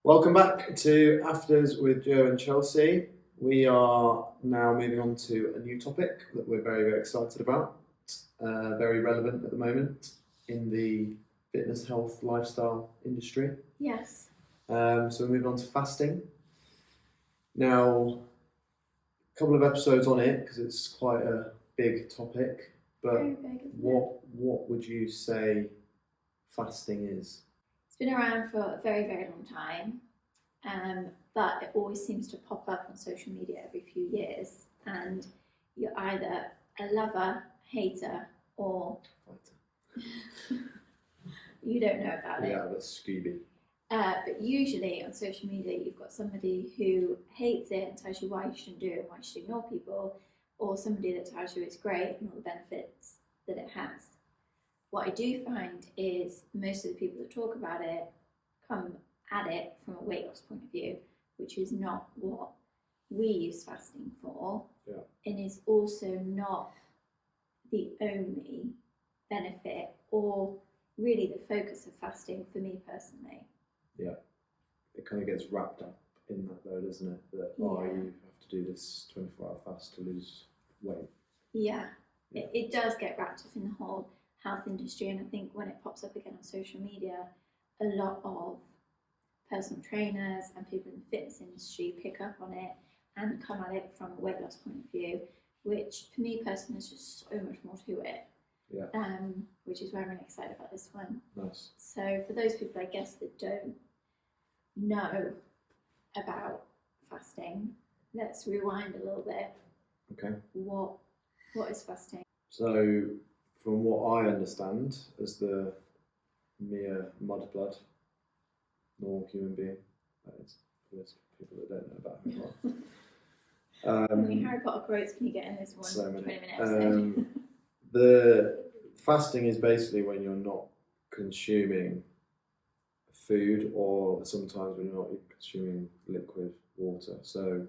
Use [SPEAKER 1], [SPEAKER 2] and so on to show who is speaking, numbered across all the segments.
[SPEAKER 1] Welcome back to Afters with Joe and Chelsea. We are now moving on to a new topic that we're very, very excited about. Very relevant at the moment in the fitness, health, lifestyle industry.
[SPEAKER 2] Yes.
[SPEAKER 1] So we're moving on to fasting. Now, a couple of episodes on it because it's quite a big topic. But
[SPEAKER 2] Very big, isn't
[SPEAKER 1] what would you say fasting is?
[SPEAKER 2] It's been around for a very, very long time, but it always seems to pop up on social media every few years, and you're either a lover, hater, or you don't know about it.
[SPEAKER 1] Yeah, that's Scooby.
[SPEAKER 2] But usually on social media, you've got somebody who hates it and tells you why you shouldn't do it and why you should ignore people, or somebody that tells you it's great and all the benefits that it has. What I do find is most of the people that talk about it come at it from a weight loss point of view, which is not what we use fasting for, and is also not the only benefit or really the focus of fasting for me personally.
[SPEAKER 1] Yeah, it kind of gets wrapped up in that though, doesn't it? That you have to do this 24-hour fast to lose weight.
[SPEAKER 2] Yeah. It does get wrapped up in the whole health industry, and I think when it pops up again on social media, a lot of personal trainers and people in the fitness industry pick up on it and come at it from a weight loss point of view, which for me personally is just so much more to it. Which is why I'm really excited about this one.
[SPEAKER 1] Nice.
[SPEAKER 2] So for those people, I guess, that don't know about fasting, let's rewind a little bit.
[SPEAKER 1] Okay.
[SPEAKER 2] What is fasting?
[SPEAKER 1] So, from what I understand, as the mere mudblood, normal human being, that is, for those people that don't know about Harry Potter.
[SPEAKER 2] How many Harry Potter quotes can you get in this one?
[SPEAKER 1] So many.
[SPEAKER 2] 20-minute episode.
[SPEAKER 1] The fasting is basically when you're not consuming food, or sometimes when you're not consuming liquid water. So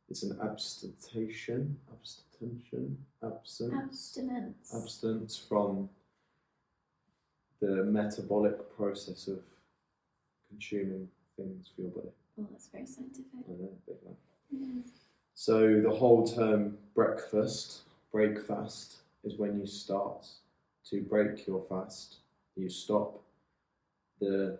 [SPEAKER 1] it's an abstention from the metabolic process of consuming things for your body.
[SPEAKER 2] Oh, that's very scientific.
[SPEAKER 1] I know, big one.
[SPEAKER 2] Yes.
[SPEAKER 1] So the whole term breakfast is when you start to break your fast. You stop the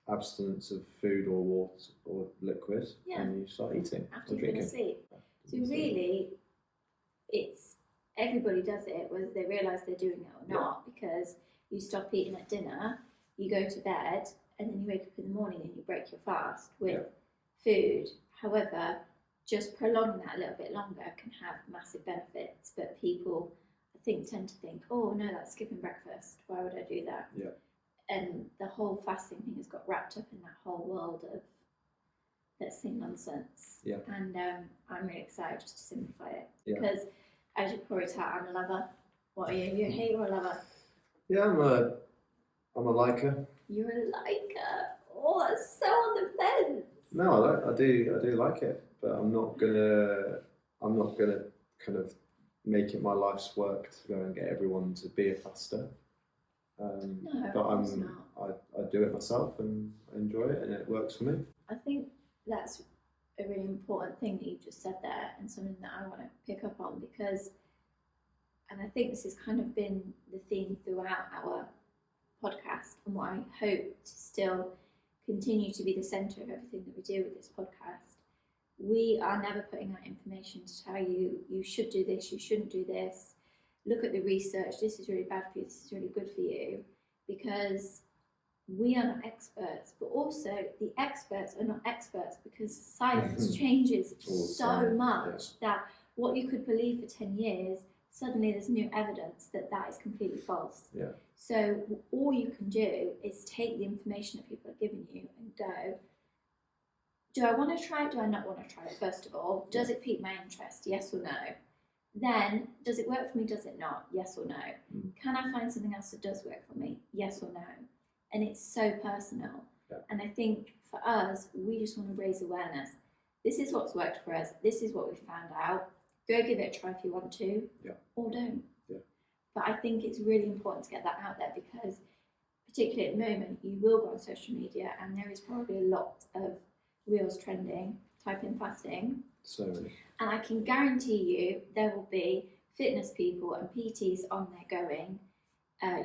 [SPEAKER 1] abstinence of food or water or liquid, and you start eating
[SPEAKER 2] after
[SPEAKER 1] or
[SPEAKER 2] you've been
[SPEAKER 1] drinking.
[SPEAKER 2] asleep. So really, it's everybody does it, whether they realise they're doing it or not, because you stop eating at dinner, you go to bed, and then you wake up in the morning and you break your fast with food. However, just prolonging that a little bit longer can have massive benefits, but people, I think, tend to think, oh no, that's skipping breakfast, why would I do that?
[SPEAKER 1] Yeah.
[SPEAKER 2] And the whole fasting thing has got wrapped up in that whole world of, let's say, nonsense.
[SPEAKER 1] Yeah.
[SPEAKER 2] And I'm really excited just to simplify it, because as you probably tell, I'm a lover. What are you? You a hater or a lover?
[SPEAKER 1] Yeah, I'm a liker.
[SPEAKER 2] You're a liker. Oh, that's so on the fence.
[SPEAKER 1] No, I do like it, but I'm not gonna kind of make it my life's work to go and get everyone to be a faster.
[SPEAKER 2] No,
[SPEAKER 1] but
[SPEAKER 2] of course not.
[SPEAKER 1] I do it myself and I enjoy it, and it works for me.
[SPEAKER 2] I think that's a really important thing that you've just said there, and something that I want to pick up on, because, and I think this has kind of been the theme throughout our podcast, and what I hope to still continue to be the centre of everything that we do with this podcast. We are never putting out information to tell you, you should do this, you shouldn't do this, look at the research, this is really bad for you, this is really good for you, because we are not experts, but also the experts are not experts, because science changes so much that what you could believe for 10 years, suddenly there's new evidence that that is completely false.
[SPEAKER 1] Yeah.
[SPEAKER 2] So all you can do is take the information that people are giving you and go, do I want to try it? Do I not want to try it? First of all, does it pique my interest? Yes or no? Then, does it work for me? Does it not? Yes or no? Can I find something else that does work for me? Yes or no? And it's so personal.
[SPEAKER 1] Yeah.
[SPEAKER 2] And I think for us, we just want to raise awareness. This is what's worked for us. This is what we found out. Go give it a try if you want to, or don't.
[SPEAKER 1] Yeah.
[SPEAKER 2] But I think it's really important to get that out there, because particularly at the moment, you will go on social media and there is probably a lot of Reels trending, type in fasting,
[SPEAKER 1] So many.
[SPEAKER 2] and I can guarantee you there will be fitness people and PTs on there going,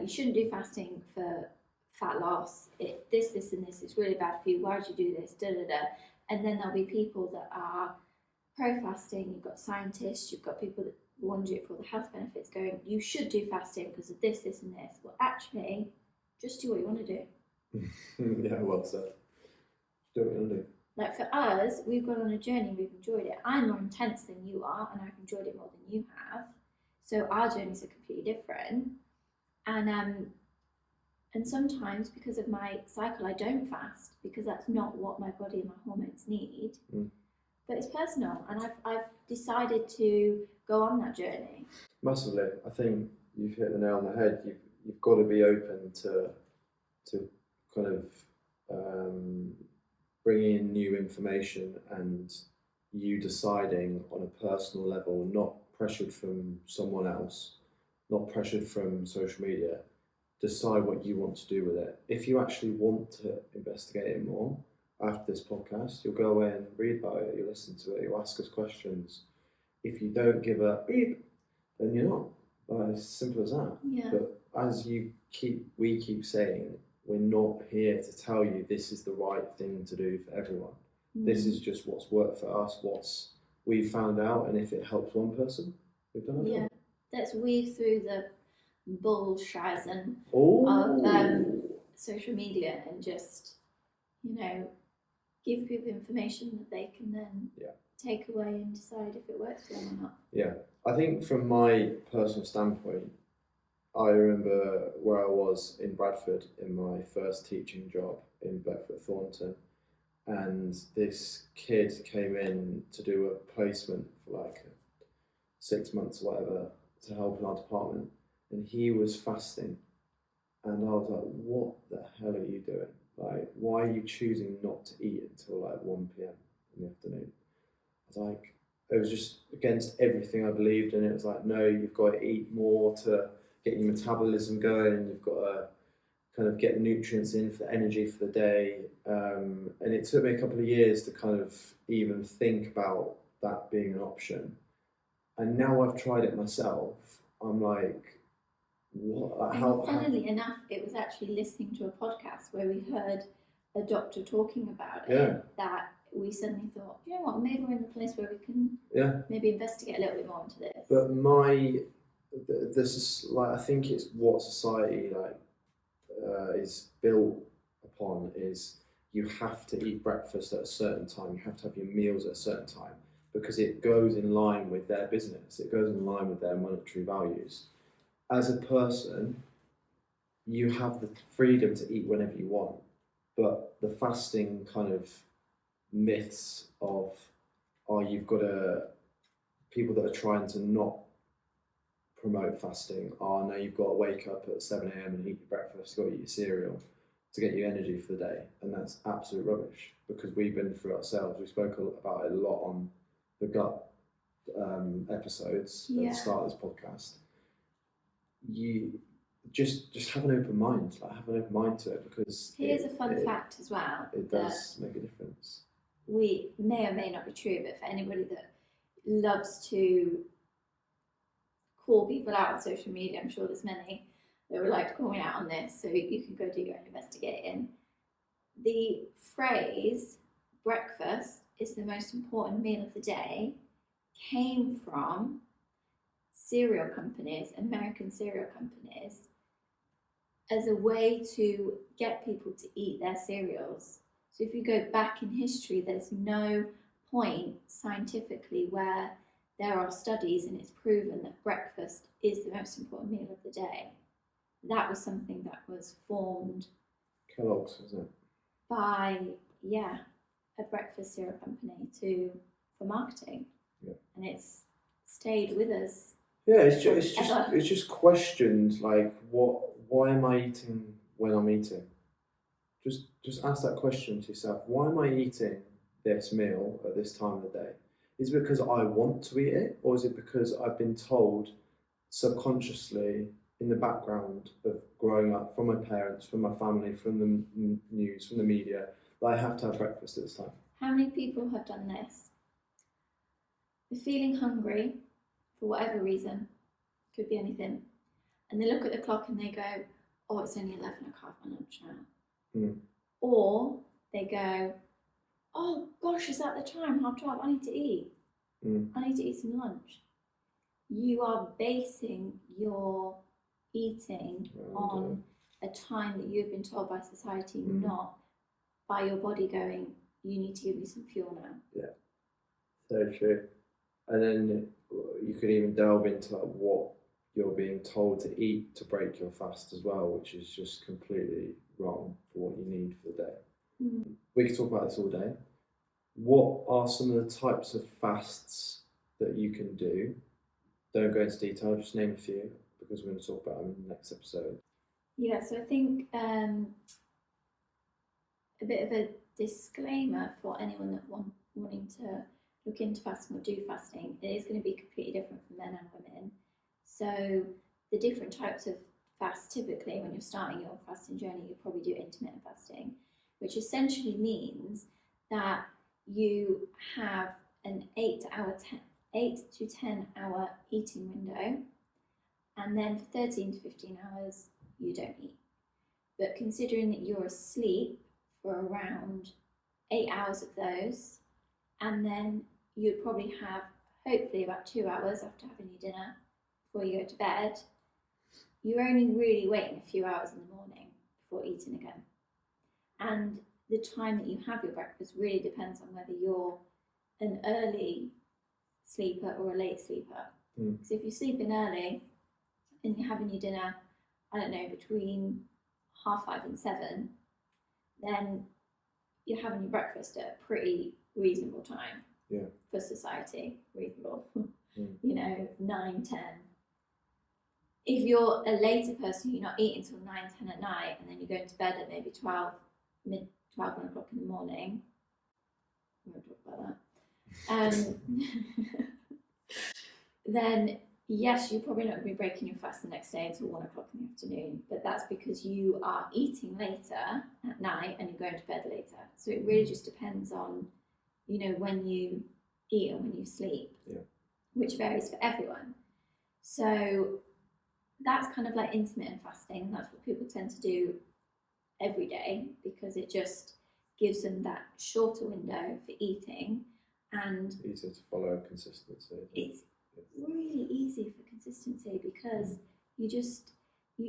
[SPEAKER 2] you shouldn't do fasting for fat loss. This, and this is really bad for you. Why would you do this? Da da da. And then there'll be people that are pro-fasting. You've got scientists. You've got people that want to do it for all the health benefits. Going, you should do fasting because of this, this, and this. Well, actually, just do what you want to do.
[SPEAKER 1] Yeah, well said. Do what you want to do.
[SPEAKER 2] Like for us, we've gone on a journey. We've enjoyed it. I'm more intense than you are, and I've enjoyed it more than you have. So our journeys are completely different. And sometimes because of my cycle, I don't fast because that's not what my body and my hormones need. But it's personal, and I've decided to go on that journey.
[SPEAKER 1] Massively. I think you've hit the nail on the head. You've got to be open to kind of bringing in new information and you deciding on a personal level, not pressured from someone else, not pressured from social media. Decide what you want to do with it. If you actually want to investigate it more after this podcast, you'll go away and read about it, you'll listen to it, you'll ask us questions. If you don't give a beep, then you're not. It's simple as that.
[SPEAKER 2] Yeah.
[SPEAKER 1] But as we keep saying, we're not here to tell you this is the right thing to do for everyone. This is just what's worked for us, what's we've found out, and if it helps one person, we've done it.
[SPEAKER 2] Yeah. Let's weave through the bullshit and
[SPEAKER 1] Oh.
[SPEAKER 2] of social media and just, give people information that they can then take away and decide if it works for them or not.
[SPEAKER 1] Yeah, I think from my personal standpoint, I remember where I was in Bradford in my first teaching job in Bedford Thornton, and this kid came in to do a placement for like 6 months or whatever to help in our department, and he was fasting, and I was like, what the hell are you doing? Like, why are you choosing not to eat until like 1 p.m. in the afternoon? I was like, it was just against everything I believed in. It was like, no, you've got to eat more to get your metabolism going, you've got to kind of get the nutrients in for the energy for the day. And it took me a couple of years to kind of even think about that being an option. And now I've tried it myself, I'm like, what?
[SPEAKER 2] Funnily enough, it was actually listening to a podcast where we heard a doctor talking about it,
[SPEAKER 1] Yeah.
[SPEAKER 2] that we suddenly thought, you know what, maybe we're in the place where we can maybe investigate a little bit more into this.
[SPEAKER 1] But this is like, I think it's what society is built upon is you have to eat breakfast at a certain time, you have to have your meals at a certain time, because it goes in line with their business, it goes in line with their monetary values. As a person, you have the freedom to eat whenever you want, but the fasting kind of myths of, you've got to, people that are trying to not promote fasting, no, you've got to wake up at 7 a.m. and eat your breakfast, you've got to eat your cereal to get you energy for the day, and that's absolute rubbish, because we've been through ourselves. We spoke about it a lot on the gut episodes at the start of this podcast. You just have an open mind, have an open mind to it, because
[SPEAKER 2] here's a fun fact as well.
[SPEAKER 1] It does make a difference.
[SPEAKER 2] We may or may not be true, but for anybody that loves to call people out on social media, I'm sure there's many that would like to call me out on this, so you can go do your own investigating. The phrase breakfast is the most important meal of the day came from cereal companies, American cereal companies, as a way to get people to eat their cereals. So if you go back in history, there's no point scientifically where there are studies and it's proven that breakfast is the most important meal of the day. That was something that was formed
[SPEAKER 1] Kellogg's, wasn't it?
[SPEAKER 2] by a breakfast cereal company for marketing, and it's stayed with us.
[SPEAKER 1] Yeah, it's just questioned, like, why am I eating when I'm eating? Just ask that question to yourself. Why am I eating this meal at this time of the day? Is it because I want to eat it, or is it because I've been told subconsciously in the background of growing up, from my parents, from my family, from the news, from the media, that I have to have breakfast at this time?
[SPEAKER 2] how many people have done this? They're feeling hungry for whatever reason, could be anything, and they look at the clock and they go, oh, it's only 11, I can't have my lunch now.
[SPEAKER 1] Mm.
[SPEAKER 2] Or they go, oh gosh, is that the time? 12:30, I need to eat. I need to eat some lunch. You are basing your eating on a time that you've been told by society, not by your body going, you need to give me some fuel now.
[SPEAKER 1] Yeah, so true. And then you could even delve into like what you're being told to eat to break your fast as well, which is just completely wrong for what you need for the day. We could talk about this all day. What are some of the types of fasts that you can do? Don't go into detail, just name a few, because we're going to talk about them in the next episode.
[SPEAKER 2] Yeah, so I think a bit of a disclaimer for anyone that wanting to look into fasting or do fasting, it is going to be completely different for men and women. So the different types of fast, typically when you're starting your fasting journey, you probably do intermittent fasting, which essentially means that you have an 8 to 10 hour eating window, and then for 13 to 15 hours you don't eat. But considering that you're asleep for around 8 hours of those, and then you'd probably have hopefully about 2 hours after having your dinner before you go to bed, you're only really waiting a few hours in the morning before eating again. And the time that you have your breakfast really depends on whether you're an early sleeper or a late sleeper. Because if you're sleeping early and you're having your dinner, I don't know, between 5:30 and 7, then you're having your breakfast at a pretty reasonable time for society. Reasonable, 9, 10. If you're a later person, you're not eating till 9, 10 at night, and then you're going to bed at maybe 12, 1 o'clock in the morning. We won't talk about that. Then yes, you're probably not going to be breaking your fast the next day until 1 o'clock in the afternoon, but that's because you are eating later at night and you're going to bed later. So it really just depends on, when you eat and when you sleep, which varies for everyone. So that's kind of like intermittent fasting, and that's what people tend to do every day because it just gives them that shorter window for eating, and
[SPEAKER 1] easier to follow consistency.
[SPEAKER 2] It's really easy for consistency because you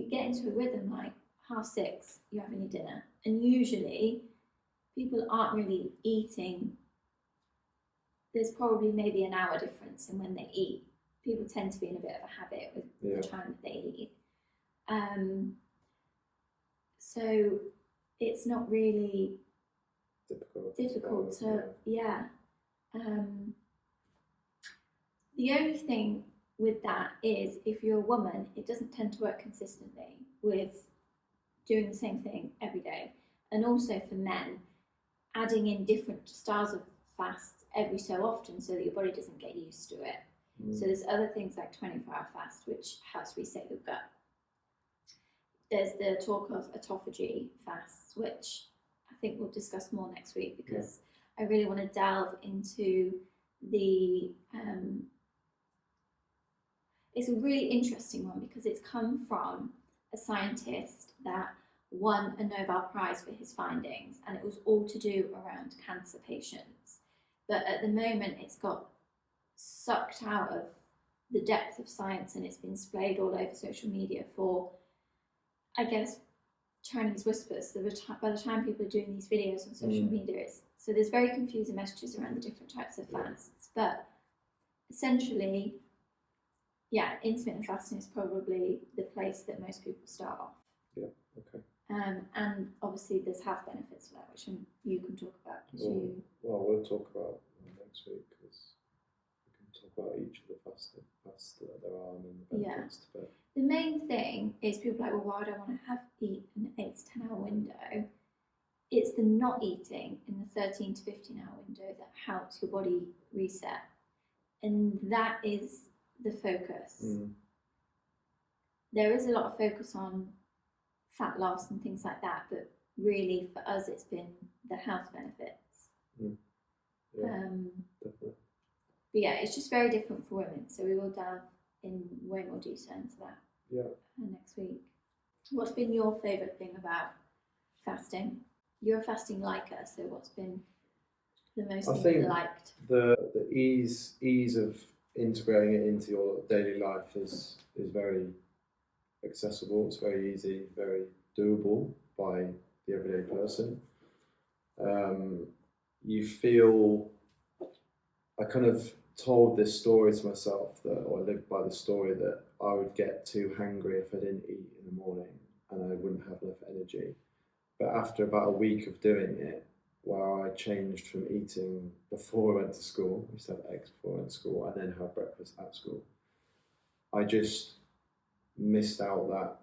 [SPEAKER 2] get into a rhythm like 6:30 you're having your dinner, and usually people aren't really eating. There's probably maybe an hour difference in when they eat. People tend to be in a bit of a habit with the time that they eat. So it's not really difficult to. The only thing with that is if you're a woman, it doesn't tend to work consistently with doing the same thing every day. And also for men, adding in different styles of fasts every so often so that your body doesn't get used to it. So there's other things like 24-hour fast, which helps reset your gut. There's the talk of autophagy fasts, which I think we'll discuss more next week because I really want to delve into the it's a really interesting one because it's come from a scientist that won a Nobel Prize for his findings, and it was all to do around cancer patients. But at the moment it's got sucked out of the depth of science and it's been splayed all over social media for, I guess, Chinese whispers. By the time people are doing these videos on social media, so there's very confusing messages around the different types of fasts. But essentially, intermittent fasting is probably the place that most people start off.
[SPEAKER 1] Yeah, okay.
[SPEAKER 2] And obviously there's health benefits for that, which you can talk about.
[SPEAKER 1] We'll talk about next week because we can talk about each of the fasts that there are and the benefits to it.
[SPEAKER 2] The main thing is people are like, well, why do I want to eat an 8 to 10 hour window? It's the not eating in the 13 to 15 hour window that helps your body reset. And that is the focus. There is a lot of focus on fat loss and things like that, but really for us it's been the health benefits.
[SPEAKER 1] Definitely.
[SPEAKER 2] But yeah, it's just very different for women. So we will dive in way more detail into that next week. What's been your favourite thing about fasting? You're a fasting liker, so what's been the most
[SPEAKER 1] I
[SPEAKER 2] thing
[SPEAKER 1] think
[SPEAKER 2] you've liked?
[SPEAKER 1] the ease of integrating it into your daily life is very accessible. It's very easy, very doable by the everyday person. You feel. I kind of told this story to myself or I lived by the story that I would get too hungry if I didn't eat in the morning and I wouldn't have enough energy. But after about a week of doing it, where I changed from eating before I went to school, I used to have eggs before I went to school, and then have breakfast at school, I just missed out that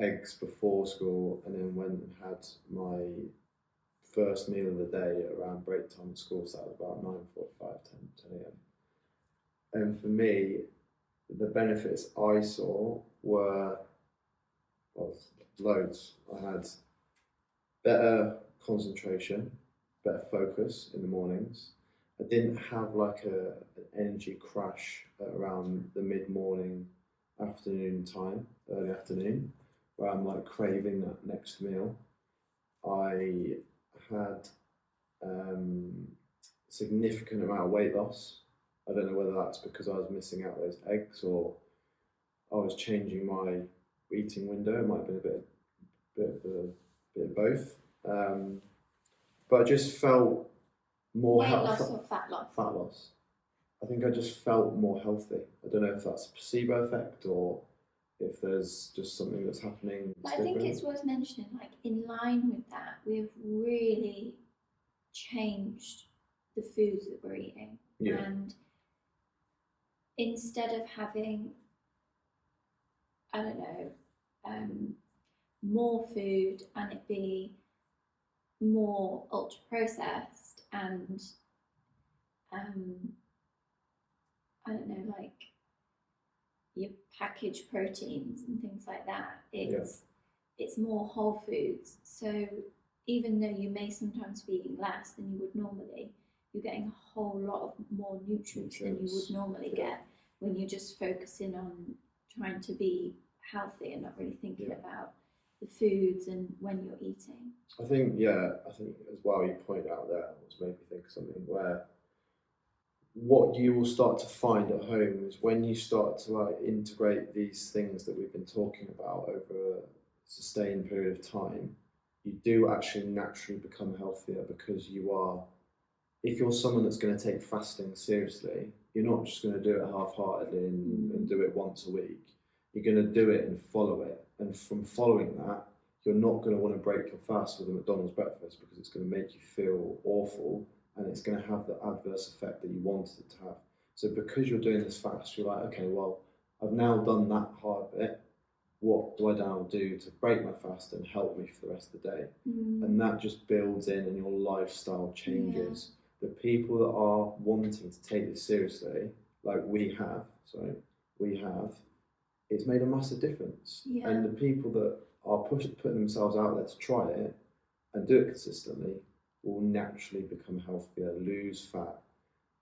[SPEAKER 1] eggs before school and then went and had my first meal of the day around break time at school, so that was about 9:45, 10 a.m. And for me, the benefits I saw were, well, loads. I had better concentration, better focus in the mornings. I didn't have like an energy crash around the mid-morning, afternoon time, early afternoon, where I'm like craving that next meal. I had significant amount of weight loss. I don't know whether that's because I was missing out those eggs or I was changing my eating window. It might have been a bit of both. But I just felt more
[SPEAKER 2] Weight loss or fat loss?
[SPEAKER 1] Fat loss. I think I just felt more healthy. I don't know if that's a placebo effect or if there's just something that's happening.
[SPEAKER 2] But I think it's worth mentioning, like in line with that, we've really changed the foods that we're eating.
[SPEAKER 1] Yeah.
[SPEAKER 2] And instead of having, I don't know, more food and it be more ultra processed and I don't know, like your packaged proteins and things like that. It's more whole foods. So even though you may sometimes be eating less than you would normally, you're getting a whole lot of more nutrients than you would normally get when you're just focusing on trying to be healthy and not really thinking about the foods and when you're eating.
[SPEAKER 1] I think as well you pointed out there, it's made me think of something where what you will start to find at home is when you start to like integrate these things that we've been talking about over a sustained period of time, you do actually naturally become healthier because you are, if you're someone that's going to take fasting seriously, you're not just going to do it half-heartedly and do it once a week. You're going to do it and follow it. And from following that, you're not going to want to break your fast with a McDonald's breakfast because it's going to make you feel awful and it's going to have the adverse effect that you wanted it to have. So because you're doing this fast, you're like, okay, well, I've now done that hard bit. What do I now do to break my fast and help me for the rest of the day? And that just builds in and your lifestyle changes. The people that are wanting to take this seriously, like we have, it's made a massive difference. And the people that are putting themselves out there to try it and do it consistently will naturally become healthier, lose fat,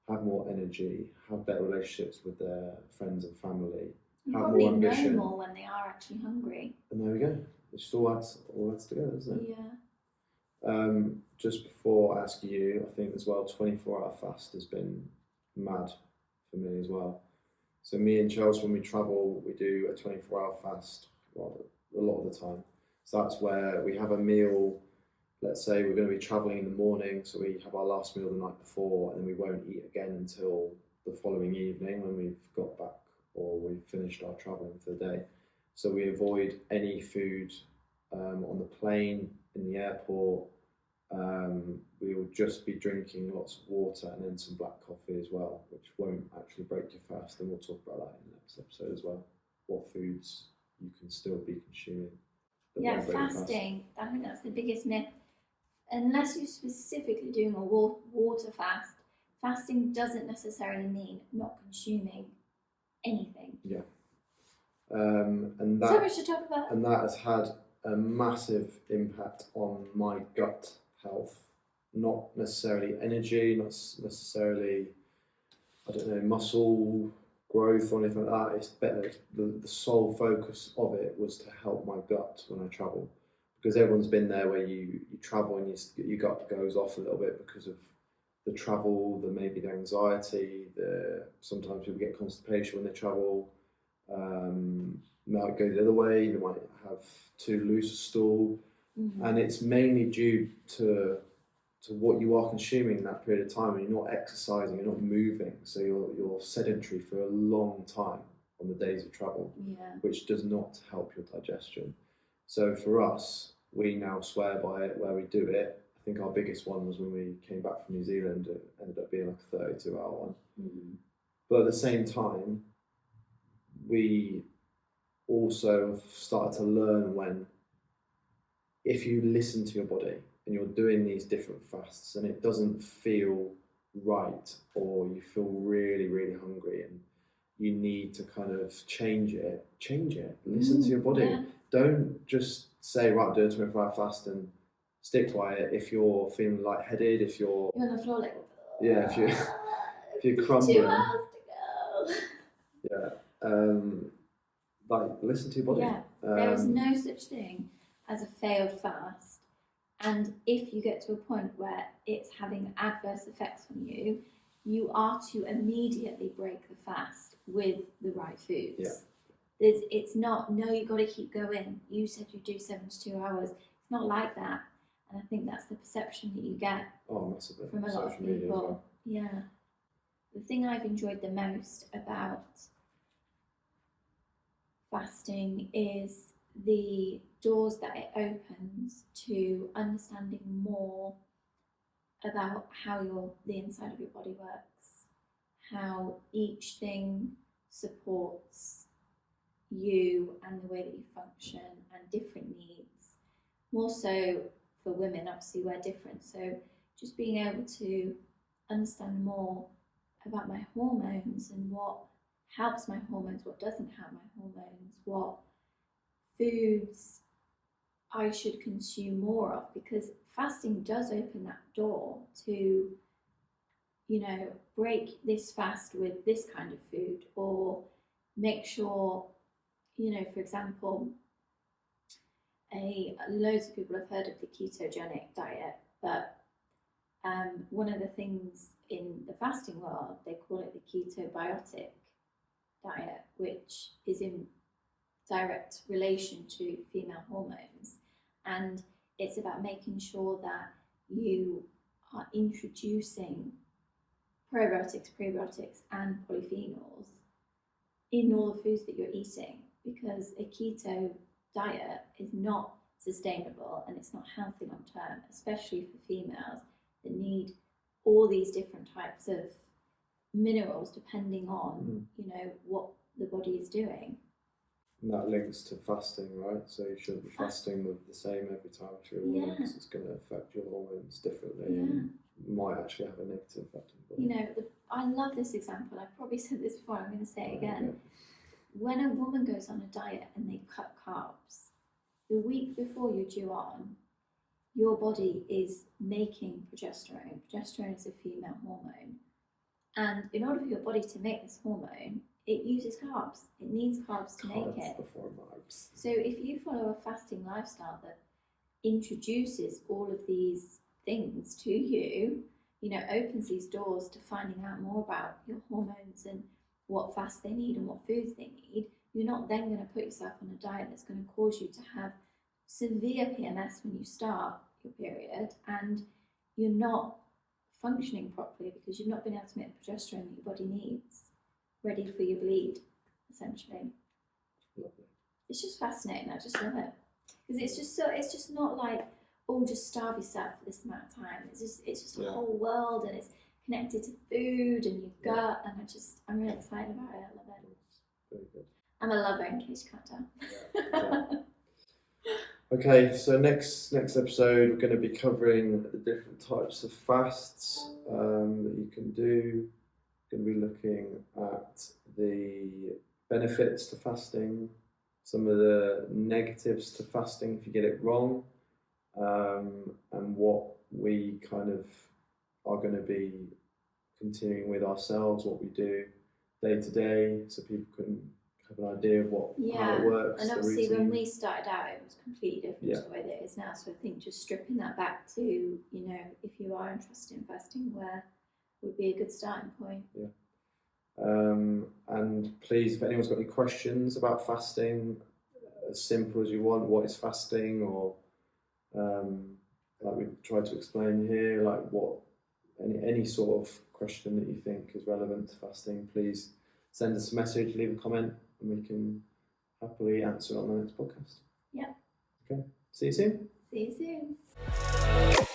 [SPEAKER 1] have more energy, have better relationships with their friends and family, have more ambition.
[SPEAKER 2] Know more when they are actually hungry.
[SPEAKER 1] And there we go. It just all adds together, doesn't it?
[SPEAKER 2] Yeah.
[SPEAKER 1] Just before I ask you, I think as well, 24-hour fast has been mad for me as well. So me and Chelsea, when we travel, we do a 24-hour fast, well, a lot of the time. So that's where we have a meal. Let's say we're going to be traveling in the morning, so we have our last meal the night before, and then we won't eat again until the following evening when we've got back or we've finished our traveling for the day. So we avoid any food on the plane, in the airport. We will just be drinking lots of water and then some black coffee as well, which won't actually break your fast. And we'll talk about that in the next episode as well. What foods you can still be consuming.
[SPEAKER 2] Yeah, fasting. I think that's the biggest myth. Unless you're specifically doing a water fast, fasting doesn't necessarily mean not consuming anything.
[SPEAKER 1] Yeah. And that,
[SPEAKER 2] so we should talk about.
[SPEAKER 1] And that has had a massive impact on my gut health, not necessarily energy, not necessarily, I don't know, muscle growth or anything like that. It's better. The sole focus of it was to help my gut when I travel, because everyone's been there where you travel and your gut goes off a little bit because of the travel, maybe the anxiety, sometimes people get constipation when they travel. Might go the other way. They might have too loose a stool, and it's mainly due to what you are consuming in that period of time. And you're not exercising, you're not moving, so you're sedentary for a long time on the days of travel, which does not help your digestion. So for us, we now swear by it where we do it. I think our biggest one was when we came back from New Zealand. It ended up being like a 32-hour one. But at the same time, we also started to learn if you listen to your body and you're doing these different fasts and it doesn't feel right, or you feel really, really hungry and you need to kind of change it. Listen to your body.
[SPEAKER 2] Yeah.
[SPEAKER 1] Don't just say, right, I'm doing 24-hour fast and stick by it. If you're feeling lightheaded, if you're
[SPEAKER 2] on the floor, like,
[SPEAKER 1] if you're crumbling,
[SPEAKER 2] 2 hours to go.
[SPEAKER 1] Like, listen to your body.
[SPEAKER 2] Yeah, there is no such thing as a failed fast, and if you get to a point where it's having adverse effects on you, you are to immediately break the fast with the right foods.
[SPEAKER 1] Yeah.
[SPEAKER 2] It's not, no, you've got to keep going. You said you do 7 to 2 hours. It's not like that. And I think that's the perception that you get
[SPEAKER 1] massively
[SPEAKER 2] from a lot of people. Well. Yeah. The thing I've enjoyed the most about fasting is the doors that it opens to understanding more about how the inside of your body works, how each thing supports you and the way that you function, and different needs. More so for women, obviously we're different, so just being able to understand more about my hormones and what helps my hormones, what doesn't help my hormones, what foods I should consume more of, because fasting does open that door to, break this fast with this kind of food, or make sure, for example, loads of people have heard of the ketogenic diet, but one of the things in the fasting world, they call it the ketobiotic diet, which is in direct relation to female hormones, and it's about making sure that you are introducing probiotics, prebiotics, and polyphenols in all the foods that you're eating, because a keto diet is not sustainable and it's not healthy long term, especially for females that need all these different types of minerals depending on what the body is doing.
[SPEAKER 1] And that links to fasting, right? So you shouldn't be fasting with the same every time for your woman, because it's going to affect your hormones differently and might actually have a negative effect on the body.
[SPEAKER 2] I love this example. I've probably said this before, I'm going to say it again. When a woman goes on a diet and they cut carbs, the week before you're due on, your body is making progesterone. Progesterone is a female hormone. And in order for your body to make this hormone, it uses carbs. It needs carbs to make it.
[SPEAKER 1] Before carbs.
[SPEAKER 2] So if you follow a fasting lifestyle that introduces all of these things to you, opens these doors to finding out more about your hormones and what fast they need and what foods they need, you're not then going to put yourself on a diet that's going to cause you to have severe PMS when you start your period, and you're not functioning properly because you've not been able to make the progesterone that your body needs ready for your bleed, essentially.
[SPEAKER 1] Lovely.
[SPEAKER 2] It's just fascinating. I just love it, because it's just not like, just starve yourself for this amount of time. It's just a whole world, and it's connected to food and your gut, and I'm really excited about it. I love it.
[SPEAKER 1] Very good.
[SPEAKER 2] I'm a lover, in case you can't tell.
[SPEAKER 1] Okay, so next episode we're going to be covering the different types of fasts that you can do. We're going to be looking at the benefits to fasting, some of the negatives to fasting if you get it wrong, and what we kind of are going to be continuing with ourselves, what we do day to day, so people can have an idea of how it works.
[SPEAKER 2] And
[SPEAKER 1] the
[SPEAKER 2] obviously when
[SPEAKER 1] routine.
[SPEAKER 2] we started out, it was completely different to the way that it is now. So I think just stripping that back to, you know, if you are interested in fasting, where would be a good starting point.
[SPEAKER 1] And please, if anyone's got any questions about fasting, as simple as you want, what is fasting, or like we've tried to explain here, like what any sort of question that you think is relevant to fasting, please send us a message, leave a comment, and we can happily answer it on the next podcast.
[SPEAKER 2] Yeah.
[SPEAKER 1] Okay. See you soon.
[SPEAKER 2] See you soon.